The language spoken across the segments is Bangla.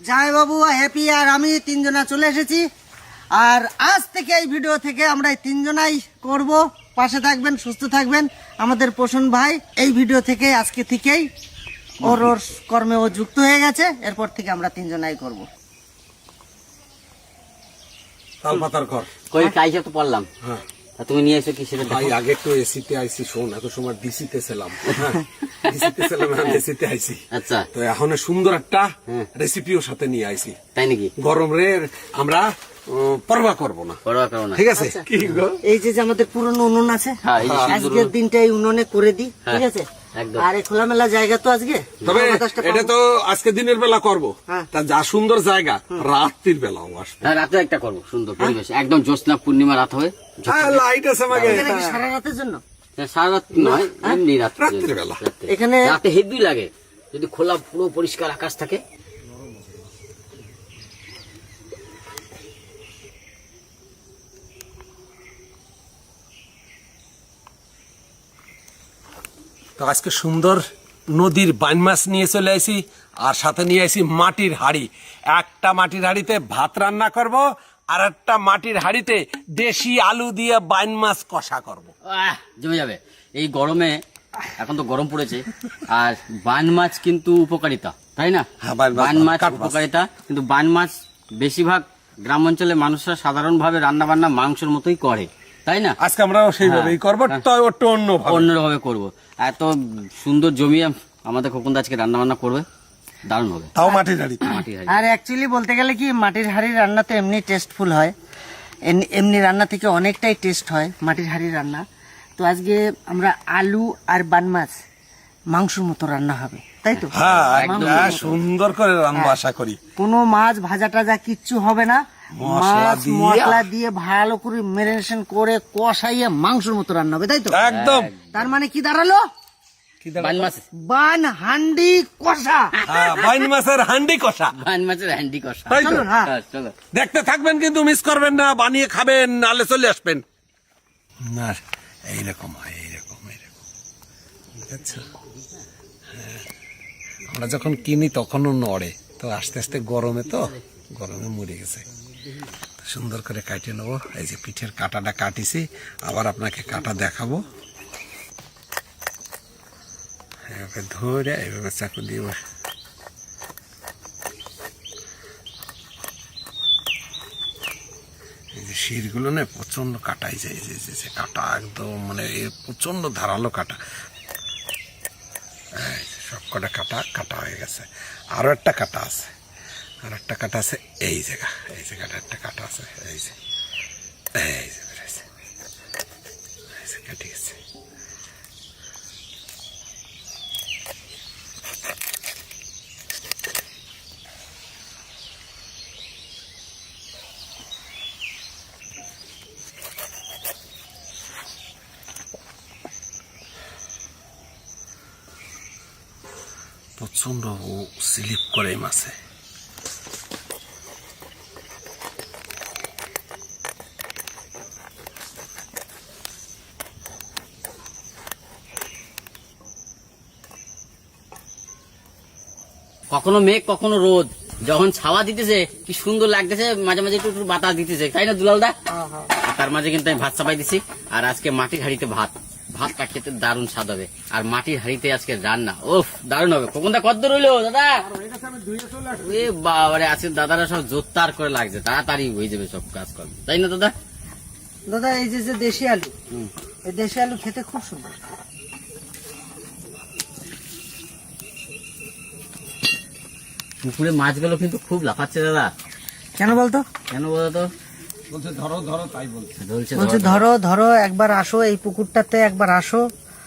জয় বাবু, হ্যাপি আর আমি তিনজনা চলে এসেছি। আর আজ থেকে এই ভিডিও থেকে আমরা এই তিনজনাই করব। পাশে থাকবেন, সুস্থ থাকবেন। আমাদের পোষণ ভাই এই ভিডিও থেকে আজকে থেকেই ওর কর্মে ও যুক্ত হয়ে গেছে। এরপর থেকে আমরা তিনজনাই করব। তালপাতার ঘর কই কাইছে তো পড়লাম। হ্যাঁ, তুমি নিয়ে এসো কি সেটা ভাই আগে একটু এসিতে আইছি। শোন, এত সময় ডিসিতে ছিলাম, ডিসিতে ছিলাম, এসিতে আইছি। আচ্ছা, তো এখন সুন্দর একটা রেসিপিও সাথে নিয়ে আইছি। তাই নাকি? গরম রে আমরা পরবা করবো না, পরোয়া করো না। ঠিক আছে? কি গো, এই যে আমাদের পুরনো উনুন আছে, হ্যাঁ, এই যে সুন্দর আজকের দিনটা এই উনুনে করে দিই, ঠিক আছে? একদম। আর এই খোলামেলা জায়গা তো আজকে, তবে বাতাসটা এটা তো আজকে দিনের বেলা করবো, হ্যাঁ। তা যা সুন্দর জায়গা রাত্রির বেলাও আসবে। হ্যাঁ, রাতে একটা করবো, সুন্দর পরিবেশ, একদম জ্যোৎস্না পূর্ণিমা রাত হবে। লাইট আছে আমাকে, এখানে কি সারা রাতের জন্য? সারা রাত নয়, এমনি রাত্রির বেলা। এখানে রাতে হেভি লাগে যদি খোলা পুরো পরিষ্কার আকাশ থাকে। তো আজকে সুন্দর নদীর বাইন মাছ নিয়ে চলে আসি, আর সাথে নিয়ে আসি মাটির হাঁড়ি। একটা মাটির হাঁড়িতে ভাত রান্না করব, আর একটা মাটির হাঁড়িতে দেশি আলু দিয়ে বাইন মাছ কষা করব। জমে যাবে এই গরমে। এখন তো গরম পড়েছে, আর বান মাছ কিন্তু উপকারিতা, তাই না? হ্যাঁ, বান মাছ বান মাছ কাঠ মাছ। উপকারিতা, কিন্তু বান মাছ বেশিরভাগ গ্রাম অঞ্চলে মানুষরা সাধারণভাবে রান্না বান্না মাংসের মতোই করে, তাই না? আজকে আমরা সেইভাবেই করবো, তো একটু অন্যভাবে করবো। এত সুন্দর জমিয়ে আমাদের খোকনদা আজকে রান্না বান্না করবে, দারুণ হবে। তাও মাটির হাঁড়ি। মাটির হাঁড়ি। আর অ্যাকচুয়ালি বলতে গেলে কি, মাটির হাঁড়ির রান্না তো এমনি টেস্টফুল হয়, এমনি রান্না থেকে অনেকটাই টেস্ট হয় মাটির হাঁড়ির রান্না। তো আজকে আমরা আলু আর বান মাছ মাংসর মতো রান্না হবে, তাই তো? হ্যাঁ, একদম সুন্দর করে রান্না আশা করি। কোনো মাছ ভাজা টাজা কিচ্ছু হবে না, মাছ দিয়ে- মশলা দিয়ে ভালো করে ম্যারিনেশন করে কষাইয়ে মাংসর মতো রান্না হবে, তাই তো? একদম। তার মানে কি দাঁড়ালো? বান মাছ, বান হান্ডি কষা। হ্যাঁ, বাইন মাছের হান্ডি কষা, বান মাছের হ্যান্ডি কষা। তাই তো? চলুন, হ্যাঁ। হ্যাঁ, চলো। দেখতে থাকবেন, কিন্তু মিস করবেন না, বানিয়ে খাবেন, নালে চলে আসবেন। না, এইরকম হয়, এইরকম এইরকম, বুঝেছো? হ্যাঁ, আমরা যখন কিনি তখনও নড়ে, তো আস্তে আস্তে গরমে মরে গেছে। তো সুন্দর করে কাটিয়ে নেবো। এই যে পিঠের কাটাটা কাটিছি, আবার আপনাকে কাটা দেখাবো। এভাবে ধরে এইভাবে চাকু দিয়ে শিরগুলো না প্রচন্ড কাটাই যায়, যে কাটা একদম মানে প্রচন্ড ধারালো কাটা। সব কটা কাটা হয়ে গেছে। আরো একটা কাটা আছে, এই জায়গাটা একটা কাটা আছে, এই যে বেরোছে, কেটে গেছে। প্রচন্ড স্লিপ করে মাছে। কখনো মেঘ কখনো রোদ, যখন ছাওয়া দিতেছে কি সুন্দর লাগতেছে, মাঝে মাঝে একটু একটু বাতাস দিতেছে, তাই না দুলাল দা? তার মাঝে কিন্তু আমি ভাত চাপাই দিছি। আর আজকে মাটির হাঁড়িতে ভাতটা খেতে দারুণ স্বাদ হবে। আর মাটির হাঁড়িতে আজকে রান্না, ওফ দারুণ হবে। খোকনদা কত দূর হইলো দাদা? এ বাবারে, আজকে দাদারা সব জোরদার করে লাগছে, তাড়াতাড়ি হয়ে যাবে সব কাজ কর্ম, তাই না দাদা? দাদা, এই যে দেশি আলু, এই দেশি আলু খেতে খুব সুন্দর। পুকুরে মাছগুলো কিন্তু খুব লাফাচ্ছে দাদা। কেন বলতো? কেন বলো তো? বলছে ধরো তাই বলছে। বলছে ধরো একবার আসো এই পুকুরটাতে, একবার আসো।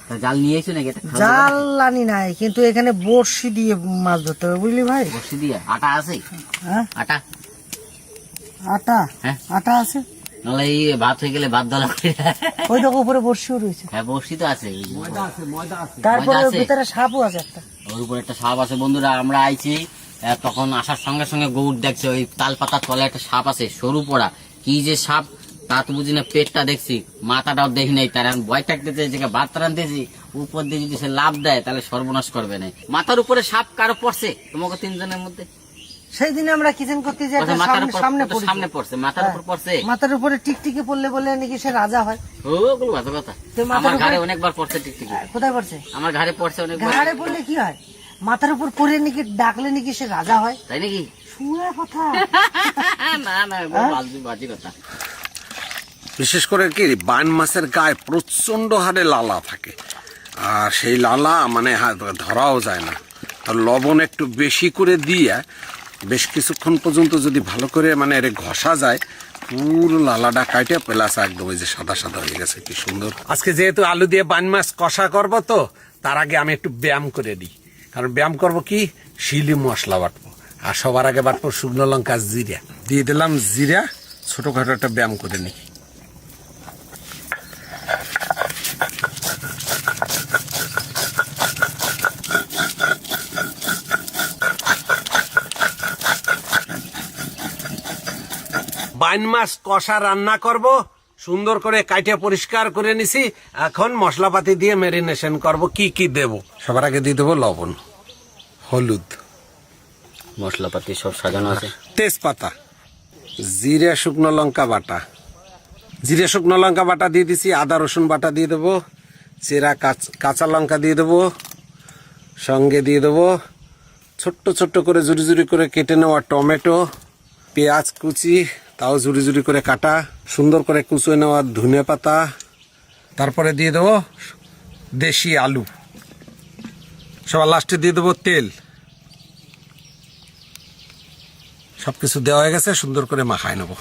তা জাল নিয়ে এসো নাকি? জাল আনি নাই, কিন্তু এখানে বড়শি দিয়ে মাছ ধরতে হবে, বুঝলি ভাই? বসে দিয়ে আটা আছে? হ্যাঁ, আটা হ্যাঁ, আটা আছে। নাহলে এই ভাত হয়ে গেলে ভাত দলা করে। ওই দেখো উপরে বড়শিও রয়েছে। হ্যাঁ, বসি তো আছে। তারপরে ময়দা আছে। ভিতরে সাপও আছে একটা। ওর উপর একটা সাপ আছে। বন্ধুরা, আমরা আইছি তখন আসার সঙ্গে সঙ্গে গৌর দেখছে ওই তাল পাতার তলে একটা সাপ আছে, সরু পড়া। কি যে সাপ তা তো বুঝি না, পেটটা দেখছি, মাথাটাও দেখি নাই। তার এখন ভয় থাকতেছে যে ভাত রান্ধতেছি, উপর দিয়ে যদি সে লাভ দেয় তাহলে সর্বনাশ করবে না। মাথার উপরে সাপ কারো পড়ছে তোমাকে তিনজনের মধ্যে? সেই দিনে আমরা কিচেন করতে যে ওটা মাথার উপর সামনে সামনে পড়ছে, মাথার উপর পড়ছে। মাথার উপরে টিকটিকি পড়লে বলে নাকি সে রাজা হয়। ওগুলো বাজে কথা। তো মাথার আমার উপরে- ঘাড়ে অনেকবার পড়ছে টিকটিকি, কোথায় পড়ছে? আমার ঘাড়ে পড়ছে অনেকবার। ঘাড়ে পড়লে কি হয়? মাথার উপর পড়ে নাকি ডাকলে নাকি সে রাজা হয়। তাই নাকি? শুয়ে কথা। না না, এগুলো বাজে কথা। বিশেষ করে কি বাইন মাছের গায়ে প্রচন্ড হারে লালা থাকে, আর সেই লালা মানে ধরাও যায় না। তো লবণ একটু বেশি করে দিয়ে বেশ কিছুক্ষণ পর্যন্ত যদি ভালো করে মানে এর ঘষা যায়, পুরো লালাটা কাটে প্লাস একদম ওই যে সাদা সাদা হয়ে গেছে, কি সুন্দর। আজকে যেহেতু আলু দিয়ে বাইন মাছ কষা করব, তো তার আগে আমি একটু ব্যায়াম করে দিই। কারণ ব্যায়াম করব কি, শিলি মশলা বাটবো, আর সবার আগে বাটবো শুকনো লঙ্কা জিরা দিয়ে দিলাম। জিরা ছোটখাটো একটা ব্যায়াম করে নিই। বাইন মাছ কষা রান্না করব, সুন্দর করে কাটে পরিষ্কার করে নিছি। এখন মশলাপাতি দিয়ে ম্যারিনেশন করব। কি কি দেব? সবার আগে দিয়ে দেবো লবণ, হলুদ, মশলাপাতি সব সাজানো আছে, তেজপাতা, জিরা শুকনো লঙ্কা বাটা, জিরা শুকনো লঙ্কা বাটা দিয়ে দিছি। আদা রসুন বাটা দিয়ে দেবো, চেরা কাঁচা লঙ্কা দিয়ে দেবো, সঙ্গে দিয়ে দেবো ছোট্ট ছোট্ট করে জুড়ি জুড়ি করে কেটে নেওয়া টমেটো, পেঁয়াজ কুচি তাও জুড়ি জুড়ি করে কাটা, সুন্দর করে কুচিয়ে নেওয়া ধনে পাতা, তারপরে দিয়ে দেবো দেশি আলু, সবার লাস্টে দিয়ে দেবো তেল। সবকিছু দেওয়া হয়ে গেছে, সুন্দর করে মাখায় নেব।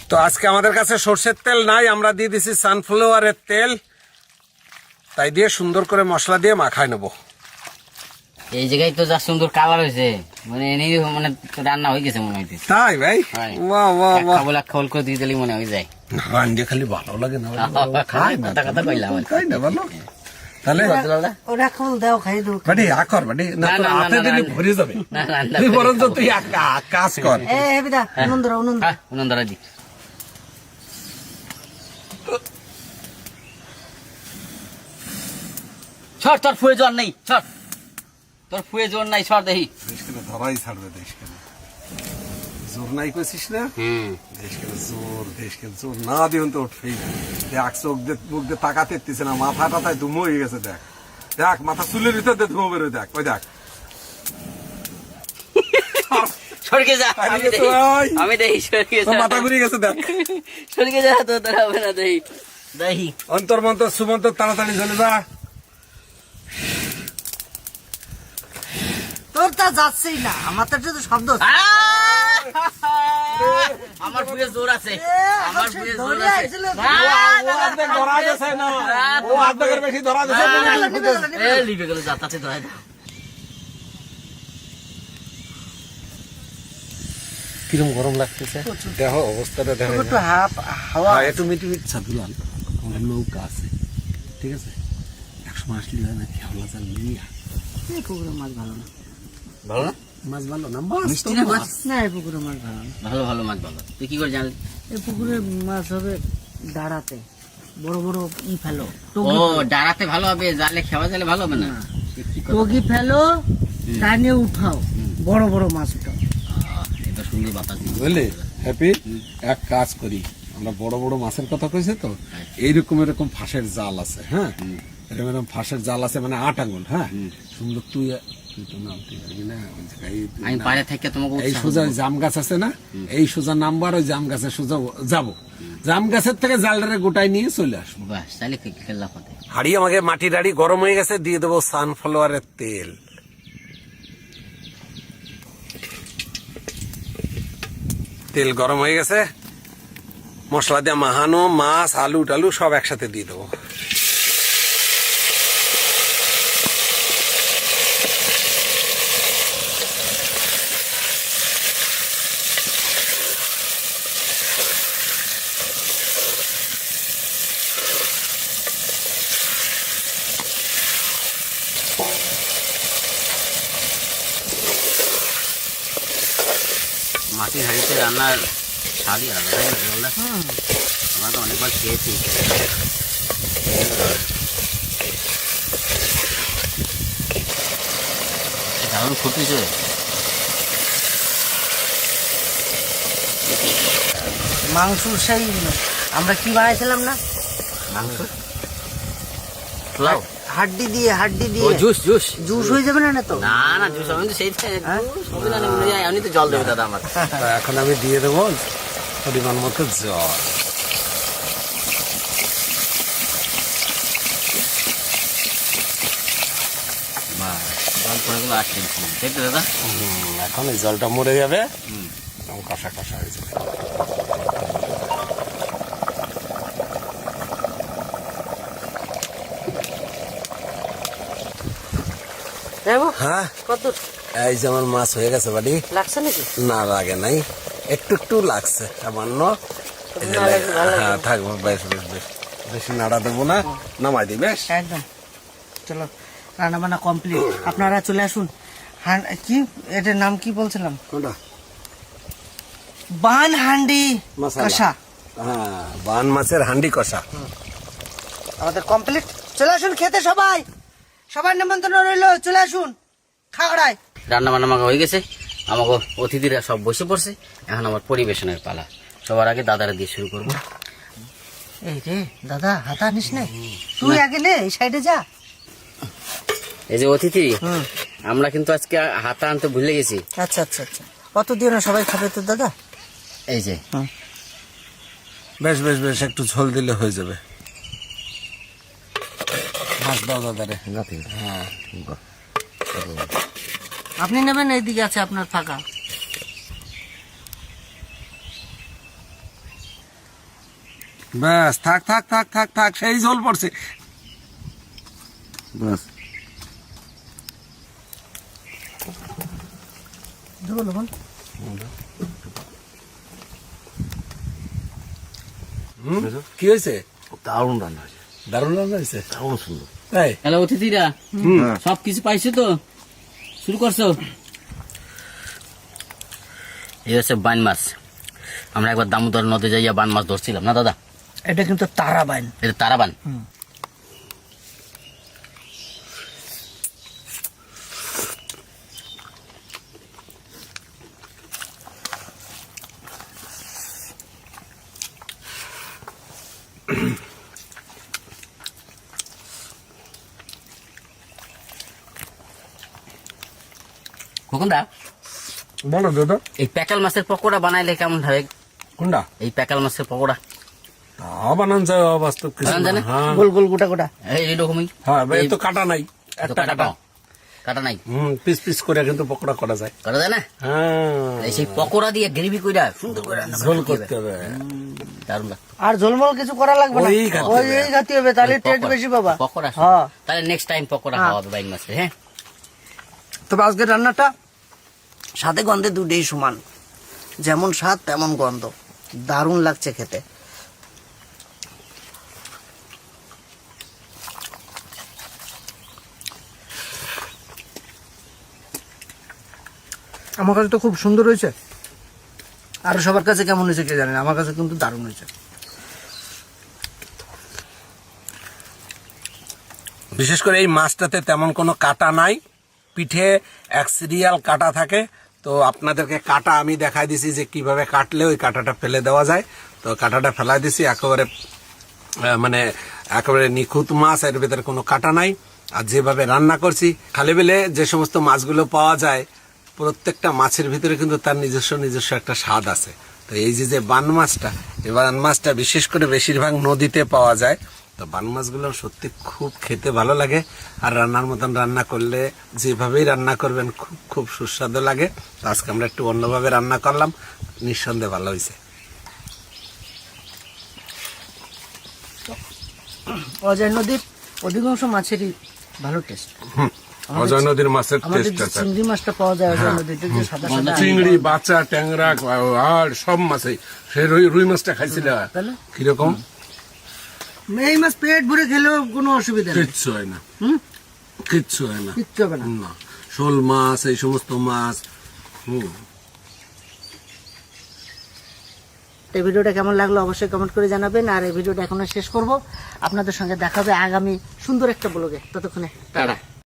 তো আজকে আমাদের কাছে সরষের তেল নাই, আমরা দিয়ে দিছি সানফ্লাওয়ারের তেল, তাই দিয়ে সুন্দর করে মশলা দিয়ে মাখায় নেব। এই জায়গায় তো যা সুন্দর কালার হয়েছে, মানে এনে মানে রান্না হয়ে গেছে মনে হইতেছে। তাই ভাই, হয়। বাহ বাহ বাহ। খাবল করে দিয়ে দিলে মনে হয়ে যায়। রান্না খালি ভালো লাগে না, খাই না, কথা কথা কইলাম। খাই না ভালো। তাহলে ওরা খোল দাও, খাই দাও। বাড়ি আকর বাড়ি না, না, তোর না, হাতে না, দিলে না, ভরে যাবে। না, রান্না তুই করি। বরঞ্চ তুই এক কাজ কর। এ হেবিদা, উনন্দরা উনন্দরা। হ্যাঁ, উনন্দরা দি। ছড়, তোর ফুয়ে জোর নেই, ছড়, তোর ফুয়ে জোর নাই, ছড় দেখি। দেশকে ধরাই ছাড়বে, দেশকে জোর নাই কইছিস না, দেশকে জোর না দিও তো উঠবেই না। দেখ চোখ দিয়ে মুখ দিয়ে তাকাতে ইচ্ছে না, মাথাটা তাই ধুমো হয়ে গেছে। দেখ দেখ মাথা চুলের ভিতর দিয়ে ধুমো বেরোয়, দেখ ওই দেখ। সরকে যা, আরে আমি দেখি, তুই। আমি দেখি, সরকে তোর যা, মাথা ঘুরে গেছে, দেখ। সরকে যা, তো তোর হবে না, দেখি দেখি। অন্তর মন্তর সুমন্তর তাড়াতাড়ি চলে যা। তোর তা যাচ্ছেই না, আমার তো শুধু শব্দ হচ্ছে। আমার ফুয়ে জোর আছে, আমার ফুয়ে জোর ধরে আছে। আইছিল। ও অর্ধেক ধরা গেছে না, ও অর্ধেকের বেশি ধরা গেছে। এ লিবে গেল, যাতাতে ধরাই দাও। কিরম গরম লাগতেছে, দেখো অবস্থাটা দেখো। একটু হাওয়া হ্যাঁ, একটু মিটি মিটি ছাদুলাল, আমার নৌকা আছে, ঠিক আছে। 100 মাস লিয়ে না খেলা চাল নিয়ে এই পুকুরের মাছ ভালো না। ভালো না? মাছ ভালো না, মাছ মিষ্টি তো না মাছ। মাছ? না, এই পুকুরের মাছ ভালো না। ভালো ভালো মাছ ভালো। তুই কি করে জানলি? এই পুকুরের মাছ হবে দাঁড়াতে, বড় বড় ফেলো, ও, ডাড়াতে ভালো হবে, জালে খেওয়া জালে ভালো হবে না। কি কথা? টগি ফেলো, টানে উঠাও, বড় বড় মাছ উঠাও। এটা সুন্দর বাতাস দিবে। বুঝলি হ্যাপি, এক কাজ করি, আমরা বড় বড় মাছের কথা কইছে তো, এইরকম এরকম ফাঁসের জাল আছে, হ্যাঁ, এরকম এরকম ফাঁসের জাল আছে, মানে 8 আঙুল, হ্যাঁ, সুন্দর। তুই তো নাম ঠিক আছে না, ওই জায়গায় আমি বাইরে থেকে তোমাকে এই উৎসাহ সোজা দেবো। জাম গাছ আছে না, এই সোজা নাম্বার, ওই জাম গাছের সোজা যাবো, জাম গাছের থেকে জালটারে গোটায় নিয়ে চলে আসবো। বাস, তাহলে খেলা পাতে। হাড়ি আমাকে মাটির হাড়ি গরম হয়ে গেছে, দিয়ে দেবো সানফ্লাওয়ারের তেল। তেল গরম হয়ে গেছে, মশলা দিয়ে মাখানো মাছ আলু টালু সব একসাথে দিয়ে দেবো। মাটির হাঁড়িতে রান্নার স্বাদই আলাদা, তাই না বললে? আমরা তো অনেকবার খেয়েছি। দারুণ ফুটিছে। মাংস সেই আমরা কি বানাইছিলাম না, মাংস পোলাও, হাড্ডি দিয়ে ও জুস জুস জুস হয়ে যাবে না তো? না না জুস আমি তো সেই সংবিধানে মনে যায় আমি তো জল দেবে দাদা আমার। তা এখন আমি দিয়ে দেবো পরিমাণ মতো জল। জল পড়ে গেলো আসছে তাই তো দাদা। এখন এই জলটা মরে যাবে, কষা কষা হয়ে যাবে। যাবো হ্যাঁ, কত এই যে আমার মাছ হয়ে গেছে বাড়ি। লাগছে নাকি? না লাগে নাই, একটু একটু লাগছে সামান্য। এই যে না লাগলে ভালো লাগবে। হ্যাঁ থাকবো, বেশ বেশ বেশ, বেশি নাড়া দেবো না, নামাই দিই বেশ। একদম। চলো রান্না বান্না কমপ্লিট, আপনারা চলে আসুন। কি এটার নাম কি বলছিলাম? কোনটা? বান হান্ডি মশালা। কষা হ্যাঁ, বান মাছের হান্ডি কষা। আমাদের কমপ্লিট। চলে আসুন খেতে, সবাই সবার নিমন্ত্রণ রইলো, চলে আসুন খাগড়ায়। রান্না বান্না মাখা হয়ে গেছে, আমাকে অতিথিরা সব বসে পড়ছে, এখন আমার পরিবেশনের পালা। সবার আগে দাদারা দিয়ে শুরু করবো। এই রে দাদা, হাতা নিস না, তুই আগে নে, এই সাইডে যা। এই যে অতিথি, আমরা কিন্তু আজকে হাতা আনতে ভুলে গেছি। আচ্ছা আচ্ছা আচ্ছা, কত দিও না, সবাই খাবে তো দাদা। এই যে বেশ বেশ বেশ, একটু ঝোল দিলে হয়ে যাবে। মাছ দাও দাদারে। হ্যাঁ, আপনি নেবেন, এইদিকে আছে আপনার ফাঁকা। ব্যাস, থাক থাক থাক থাক থাক, সেই ঝোল পড়ছে। ব্যাস, দেবো লবণ? কি হয়েছে? দারুণ রান্না হয়েছে, দারুণ রান্না হয়েছে, দারুণ সুন্দর। তাই? হ্যালো অতিথিরা, সবকিছু পাইছো তো? শুরু করছো? এই হচ্ছে বান মাছ। আমরা একবার দামোদর নদে যাইয়া বান মাছ ধরছিলাম না দাদা? এটা কিন্তু তারা বাইন। এটা তারাবান। খোকনদা, বলো দাদা। এই প্যাকাল মাছের পকোড়া বানাইলে কেমন হবে? কোনটা? এই প্যাকাল মাছের পকোড়া তা বানান যায়, অবাস্তব কিছু বানান যায় না। না? হ্যাঁ গোল গোল গোটা গোটা। এইরকমই। হ্যাঁ, এই তো কাটা নাই, একটা কাটা। কাটা নাই, পিস পিস করে কিন্তু পকোড়া করা যায়। করা যায় না? হ্যাঁ, এই সেই পকোড়া দিয়ে গ্রেভি কইরা সুন্দর করে রান্না ঝোল করতে করতে হবে। হবে। দারুণ লাগবে। আর ঝোলমল কিছু করা লাগবে না, ওই খাতে ওই হবে। এই খাতে হবে, তাহলে টেস্ট পকোড়া- বেশি পাবা। পকোড়া হ্যাঁ। তাহলে নেক্সট টাইম পকোড়া খাওয়া হবে বাইন মাছের। হ্যাঁ, তবে আজকের রান্নাটা স্বাদে গন্ধে দুটোই সমান, যেমন স্বাদ তেমন গন্ধ, দারুণ লাগছে খেতে। আমার কাছে তো খুব সুন্দর হয়েছে, আর সবার কাছে কেমন হয়েছে কে জানে, আমার কাছে কিন্তু দারুণ হয়েছে। বিশেষ করে এই মাছটাতে তেমন কোনো কাটা নাই, পিঠে এক সিরিয়াল কাটা থাকে। তো আপনাদেরকে কাটা আমি দেখাই দিছি যে কিভাবে কাটলে ওই কাটাটা ফেলে দেওয়া যায়। তো কাটাটা ফেলাই দিছি, একেবারে মানে একেবারে নিখুঁত মাছ, এর ভিতরে কোনো কাটা নাই। আর যেভাবে রান্না করছি, খালি বেলে যে সমস্ত মাছগুলো পাওয়া যায়, প্রত্যেকটা মাছের ভিতরে কিন্তু তার নিজস্ব একটা স্বাদ আছে। তো এই যে বান মাছটা, এই বান মাছটা বিশেষ করে বেশিরভাগ নদীতে পাওয়া যায়। তো বান মাছগুলো সত্যি খুব খেতে ভালো লাগে, আর রান্নার মতন রান্না করলে যেভাবেই রান্না করবেন খুব খুব সুস্বাদু লাগে। তো আজকে আমরা একটু অন্যভাবে রান্না করলাম, নিঃসন্দেহে ভালো হয়েছে। অজয় নদীর অধিকাংশ মাছেরই ভালো টেস্ট। অজয় নদীর মাছের আমাদের টেস্ট যে আছে, চিংড়ি মাছটা পাওয়া যায় অজয় নদীতে, যে সাদা সাদা চিংড়ি, বাচ্চা, ট্যাংরা আর সব মাছে। সে রুই মাছটা খাইছিল তাহলে কিরকম? এই মাছ পেট ভরে খেলেও কোনো অসুবিধা নেই, কিচ্ছু হয় না, কিচ্ছু হয় না, কিচ্ছু হবে না। না। শোল মাছ, এই সমস্ত মাছ। এই ভিডিওটা কেমন লাগলো অবশ্যই কমেন্ট করে জানাবেন, আর এই ভিডিওটা এখন শেষ করব। আপনাদের সঙ্গে দেখা হবে আগামী সুন্দর একটা ব্লগে। ততক্ষণে টাটা।